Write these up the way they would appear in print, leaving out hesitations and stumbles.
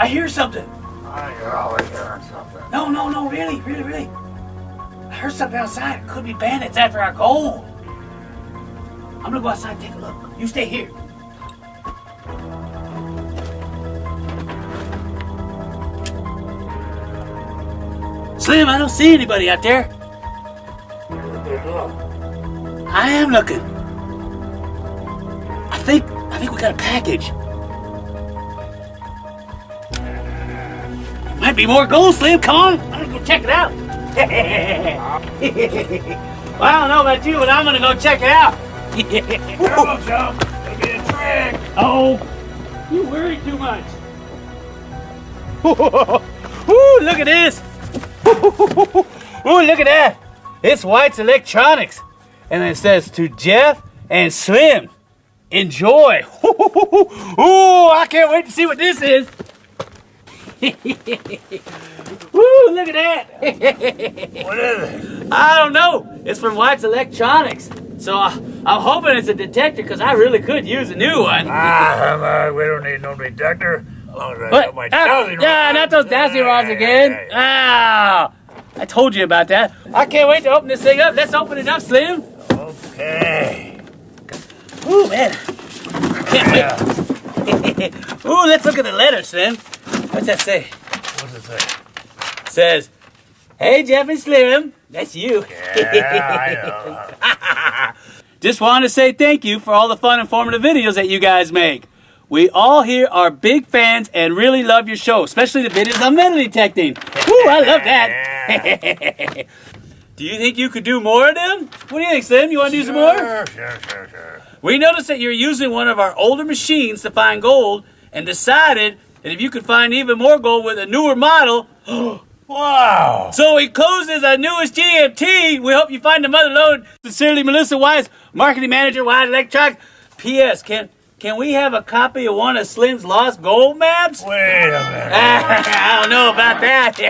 I hear something. You're always hearing something. No, really. I heard something outside. It could be bandits after our gold. I'm gonna go outside and take a look. You stay here. Slim, I don't see anybody out there. I am looking. I think we got a package. Might be more gold, Slim. Come on. I'm gonna go check it out. Well, I don't know about you, but I'm gonna go check it out. Come, Chump. It'll be a trick. Oh, you worry too much. Ooh, look at this. Ooh, look at that. It's White's Electronics. And it says to Jeff and Slim, enjoy. Ooh, I can't wait to see what this is. Ooh, look at that. What is it? I don't know. It's from White's Electronics. So I'm hoping it's a detector because I really could use a new one. We don't need no detector. As long as I got my dowsing yeah, rod. not those dowsing rods again. Ah, I told you about that. I can't wait to open this thing up. Let's open it up, Slim. Okay. Ooh, man. Can't wait. Ooh, let's look at the letter, Slim. What's that say? What's it say? It says, hey, Jeff and Slim. That's you. Yeah, I know. Just wanted to say thank you for all the fun, informative videos that you guys make. We all here are big fans and really love your show, especially the videos on metal detecting. Woo, I love that. Do you think you could do more of them? What do you think, Slim? You want to do some more? Sure. We noticed that you're using one of our older machines to find gold and decided that if you could find even more gold with a newer model, wow. so we closes our newest GMT. We hope you find the mother load. Sincerely, Melissa Wise, Marketing Manager, Wise Electronics. P.S. Can we have a copy of one of Slim's lost gold maps? Wait a minute. I don't know about that.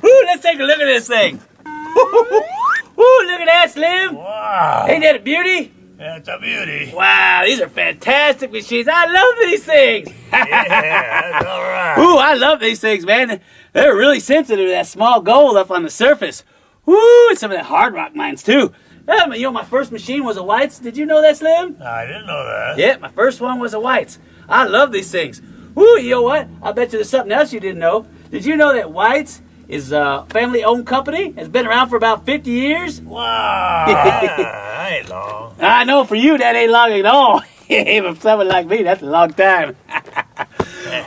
Ooh, let's take a look at this thing. Ooh, look at that, Slim. Wow. Ain't that a beauty? That's a beauty. Wow, these are fantastic machines. I love these things. Yeah, that's all right. Ooh, I love these things, man. They're really sensitive to that small gold up on the surface. Ooh, and some of that hard rock mines, too. You know, my first machine was a White's. Did you know that, Slim? I didn't know that. Yeah, my first one was a White's. I love these things. Ooh, you know what? I bet you there's something else you didn't know. Did you know that White's is a family-owned company? It's been around for about 50 years. Wow. That ain't long. I know for you that ain't long at all. But for someone like me, that's a long time.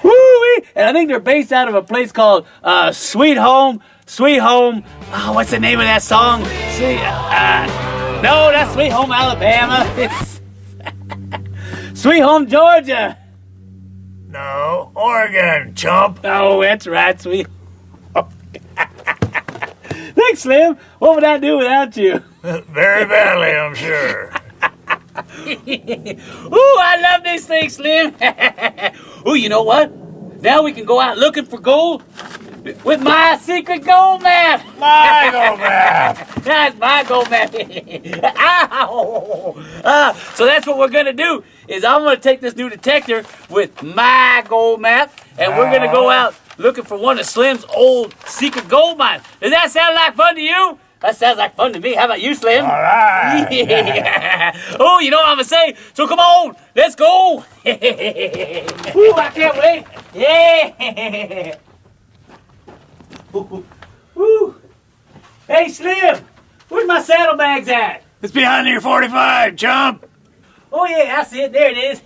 Woo-wee. And I think they're based out of a place called Sweet Home. Oh, what's the name of that song? No, that's Sweet Home Alabama. It's Sweet Home Georgia. No, Oregon, chump. Oh, that's right, Sweet Home. Thanks, Slim. What would I do without you? Very badly, I'm sure. Ooh, I love these things, Slim. Ooh, you know what? Now we can go out looking for gold with my secret gold map. My gold map. That's my gold map. Ow! So that's what we're gonna do. Is I'm gonna take this new detector with my gold map, and we're gonna go out looking for one of Slim's old secret gold mines. Does that sound like fun to you? That sounds like fun to me. How about you, Slim? All right. Yeah. Oh, you know what I'm gonna say? So come on, let's go. Ooh, I can't wait. Yeah. Ooh. Hey, Slim, where's my saddlebags at? It's behind your 45, chump. Oh, yeah, I see it. There it is.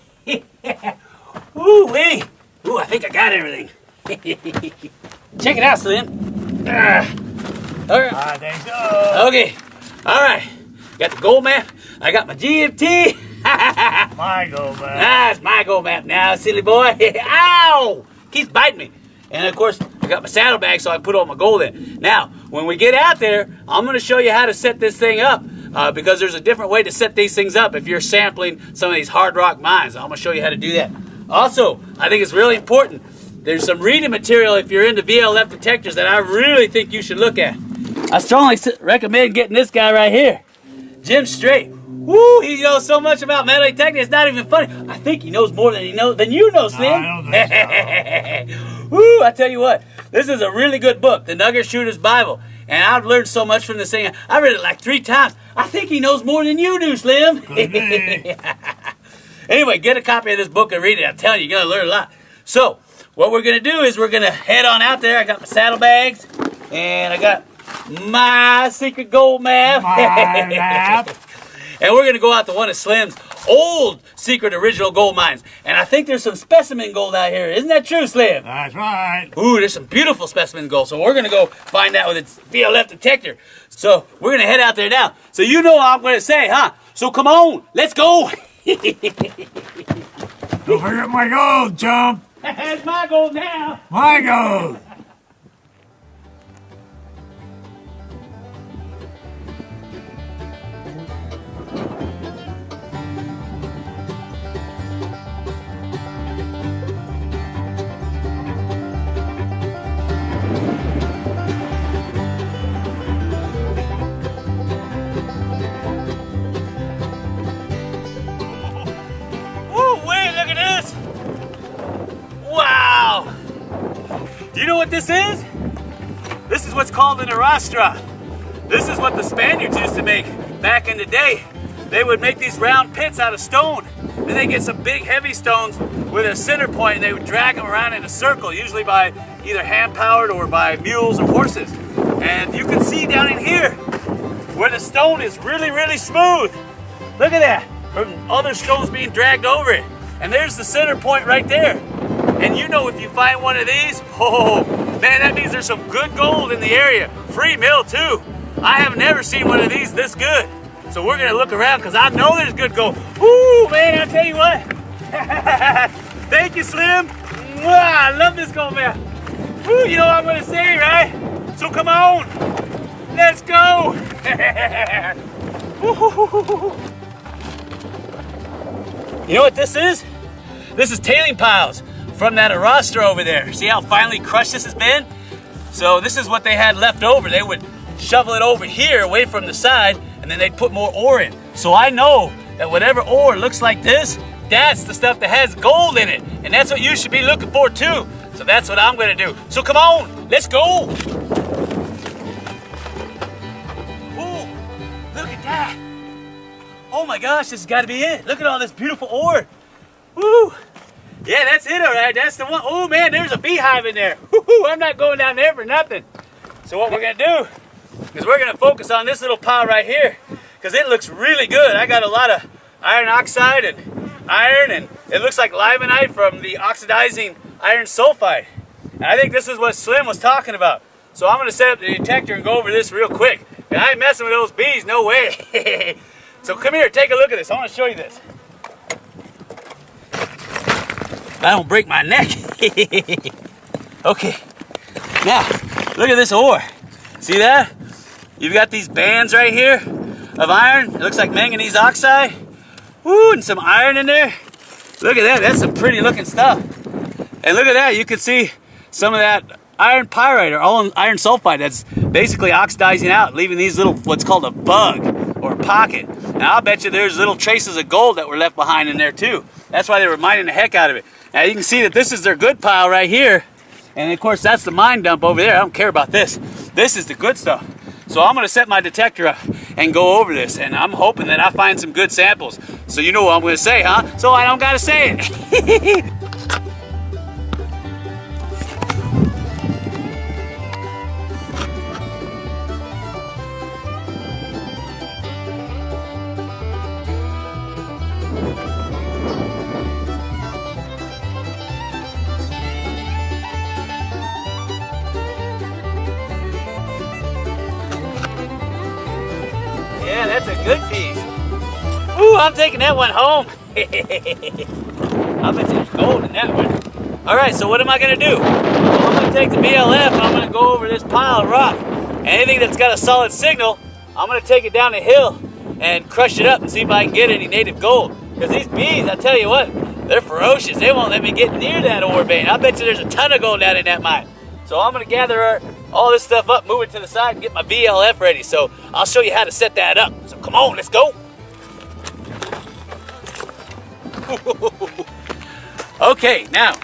Ooh, wee. Ooh, I think I got everything. Check it out, Slim. All right. I think so. Okay. All right. Got the gold map. I got my GMT. My gold map. Ah, it's my gold map now, silly boy. Ow! Keeps biting me. And of course, I got my saddlebag so I can put all my gold in. Now, when we get out there, I'm going to show you how to set this thing up because there's a different way to set these things up if you're sampling some of these hard rock mines. I'm going to show you how to do that. Also, I think it's really important. There's some reading material if you're into VLF detectors that I really think you should look at. I strongly recommend getting this guy right here, Jim Strait. Woo, he knows so much about metal detecting, it's not even funny. I think he knows more than you know, Slim. I don't think so. Woo, I tell you what, this is a really good book, The Nugget Shooter's Bible. And I've learned so much from this thing. I read it like 3 times. I think he knows more than you do, Slim. Anyway, get a copy of this book and read it. I'm telling you, you're going to learn a lot. So, what we're going to do is we're going to head on out there. I got my saddlebags, and I got my secret gold map. My map. And we're going to go out to one of Slim's old secret original gold mines. And I think there's some specimen gold out here. Isn't that true, Slim? That's right. Ooh, there's some beautiful specimen gold. So we're going to go find that with its VLF detector. So we're going to head out there now. So you know what I'm going to say, huh? So come on, let's go. Don't forget my gold, chump. That's my gold now. My gold. Wow! Do you know what this is? This is what's called an arrastra. This is what the Spaniards used to make back in the day. They would make these round pits out of stone. Then they get some big heavy stones with a center point and they would drag them around in a circle, usually by either hand-powered or by mules or horses. And you can see down in here where the stone is really, really smooth. Look at that, from other stones being dragged over it. And there's the center point right there. And you know if you find one of these, oh man, that means there's some good gold in the area. Free mill too. I have never seen one of these this good. So we're gonna look around because I know there's good gold. Ooh man, I'll tell you what. Thank you, Slim. Mwah, I love this gold map. Ooh, you know what I'm gonna say, right? So come on, let's go. You know what this is? This is tailing piles from that arrastra over there. See how finely crushed this has been? So this is what they had left over. They would shovel it over here away from the side and then they'd put more ore in. So I know that whatever ore looks like this, that's the stuff that has gold in it. And that's what you should be looking for too. So that's what I'm gonna do. So come on, let's go. Ooh, look at that. Oh my gosh, this has gotta be it. Look at all this beautiful ore. Woo! Yeah, that's it, all right. That's the one. Oh man, there's a beehive in there. Woo-hoo, I'm not going down there for nothing. So what we're gonna do is we're gonna focus on this little pile right here because it looks really good. I got a lot of iron oxide and iron, and it looks like limonite from the oxidizing iron sulfide. And I think this is what Slim was talking about. So I'm gonna set up the detector and go over this real quick. And I ain't messing with those bees, no way. So come here, take a look at this. I want to show you this. I don't break my neck. Okay, now look at this ore. See that? You've got these bands right here of iron. It looks like manganese oxide. Woo, and some iron in there. Look at that, that's some pretty looking stuff. And look at that, you can see some of that iron pyrite or all iron sulfide that's basically oxidizing out, leaving these little, what's called a bug or a pocket. And I'll bet you there's little traces of gold that were left behind in there too. That's why they were mining the heck out of it. Now you can see that this is their good pile right here. And of course that's the mine dump over there. I don't care about this. This is the good stuff. So I'm gonna set my detector up and go over this. And I'm hoping that I find some good samples. So you know what I'm gonna say, huh? So I don't gotta say it. Yeah, that's a good piece. Ooh, I'm taking that one home. I bet there's gold in that one. All right, so what am I gonna do? Well, I'm gonna take the VLF and I'm gonna go over this pile of rock. Anything that's got a solid signal, I'm gonna take it down the hill and crush it up and see if I can get any native gold. Because these bees, I tell you what, they're ferocious. They won't let me get near that ore vein. I bet you there's a ton of gold down in that mine. So I'm gonna gather all this stuff up, move it to the side, and get my VLF ready. So I'll show you how to set that up. So come on, let's go. Okay, now,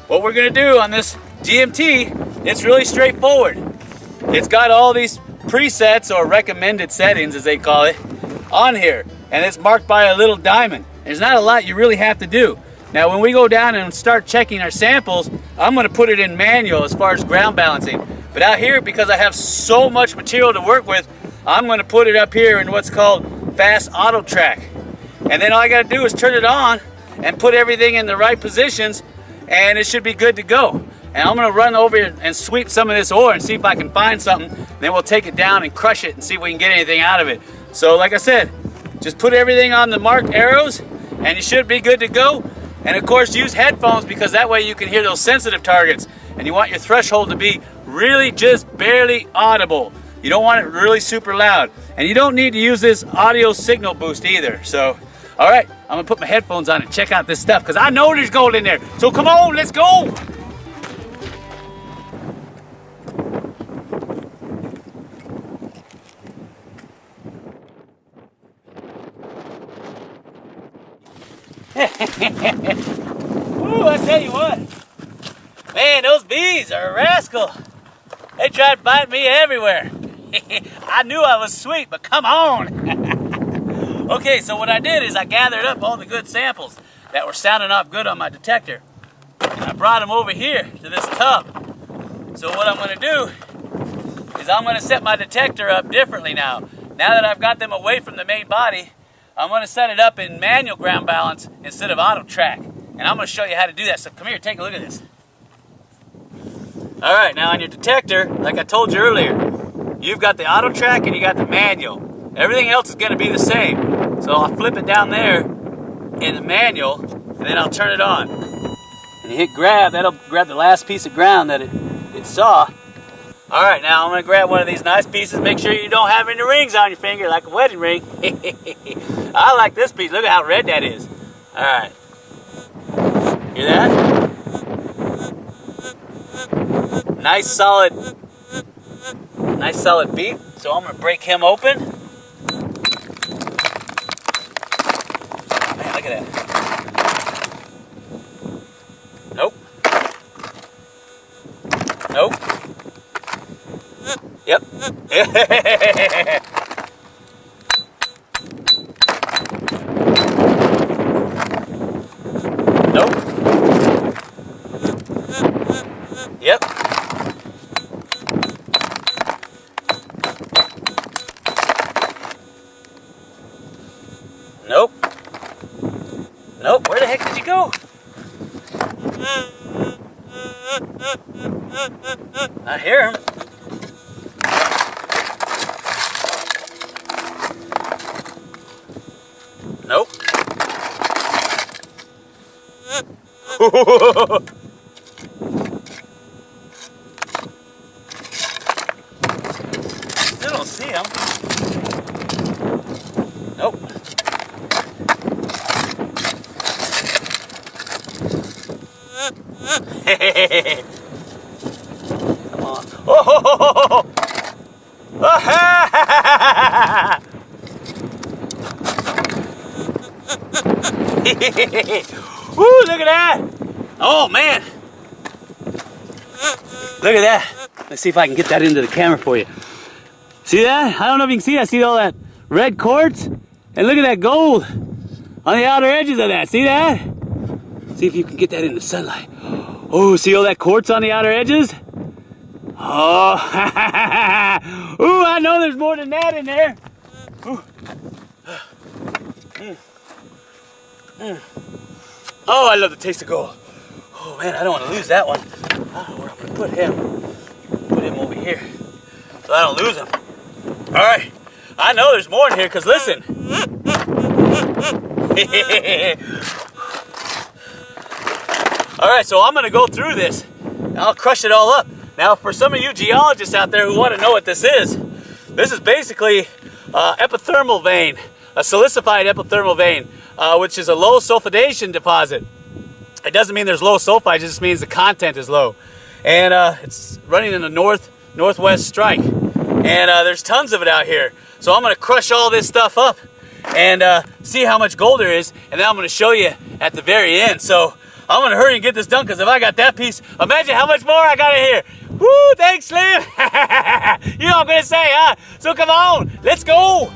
what we're gonna do on this GMT, it's really straightforward. It's got all these presets, or recommended settings as they call it, on here, and it's marked by a little diamond. There's not a lot you really have to do. Now when we go down and start checking our samples, I'm going to put it in manual as far as ground balancing. But out here, because I have so much material to work with, I'm going to put it up here in what's called fast auto track. And then all I got to do is turn it on and put everything in the right positions, and it should be good to go. And I'm going to run over and sweep some of this ore and see if I can find something. Then we'll take it down and crush it and see if we can get anything out of it. So like I said, just put everything on the marked arrows and you should be good to go. And of course use headphones, because that way you can hear those sensitive targets. And you want your threshold to be really just barely audible. You don't want it really super loud. And you don't need to use this audio signal boost either. So, all right, I'm gonna put my headphones on and check out this stuff, because I know there's gold in there. So come on, let's go. Ooh, I tell you what, man, those bees are a rascal. They tried to bite me everywhere. I knew I was sweet, but come on. Okay, so what I did is I gathered up all the good samples that were sounding off good on my detector, and I brought them over here to this tub. So what I'm going to do is I'm going to set my detector up differently now. Now that I've got them away from the main body, I'm going to set it up in manual ground balance instead of auto track. And I'm going to show you how to do that. So come here, take a look at this. All right, now on your detector, like I told you earlier, you've got the auto track and you got the manual. Everything else is going to be the same. So I'll flip it down there in the manual, and then I'll turn it on. And you hit grab, that'll grab the last piece of ground that it saw. All right, now I'm going to grab one of these nice pieces. Make sure you don't have any rings on your finger like a wedding ring. I like this piece. Look at how red that is. All right. Hear that? Nice solid beat. So I'm going to break him open. Man, look at that. Nope. Nope. Yep. Nope. Yep. Nope. Nope. Where the heck did you go? I hear him. Nope. Still don't see him. Nope. Come on. Oh! Woo, look at that. Oh, man. Look at that. Let's see if I can get that into the camera for you. See that? I don't know if you can see that. See all that red quartz? And look at that gold on the outer edges of that. See that? See if you can get that in the sunlight. Oh, see all that quartz on the outer edges? Oh, ooh, I know there's more than that in there. Oh, I love the taste of gold. Oh man, I don't want to lose that one. I don't know where I'm going to put him. Put him over here so I don't lose him. All right, I know there's more in here, because listen. All right, so I'm going to go through this. I'll crush it all up. Now, for some of you geologists out there who want to know what this is basically epithermal vein, a silicified epithermal vein, which is a low sulfidation deposit. It doesn't mean there's low sulfide, it just means the content is low. And it's running in the northwest strike. And there's tons of it out here. So I'm going to crush all this stuff up and see how much gold there is. And then I'm going to show you at the very end. So I'm gonna hurry and get this done because if I got that piece, imagine how much more I got in here. Woo, thanks, Slim. You know what I'm gonna say, huh? So come on, let's go.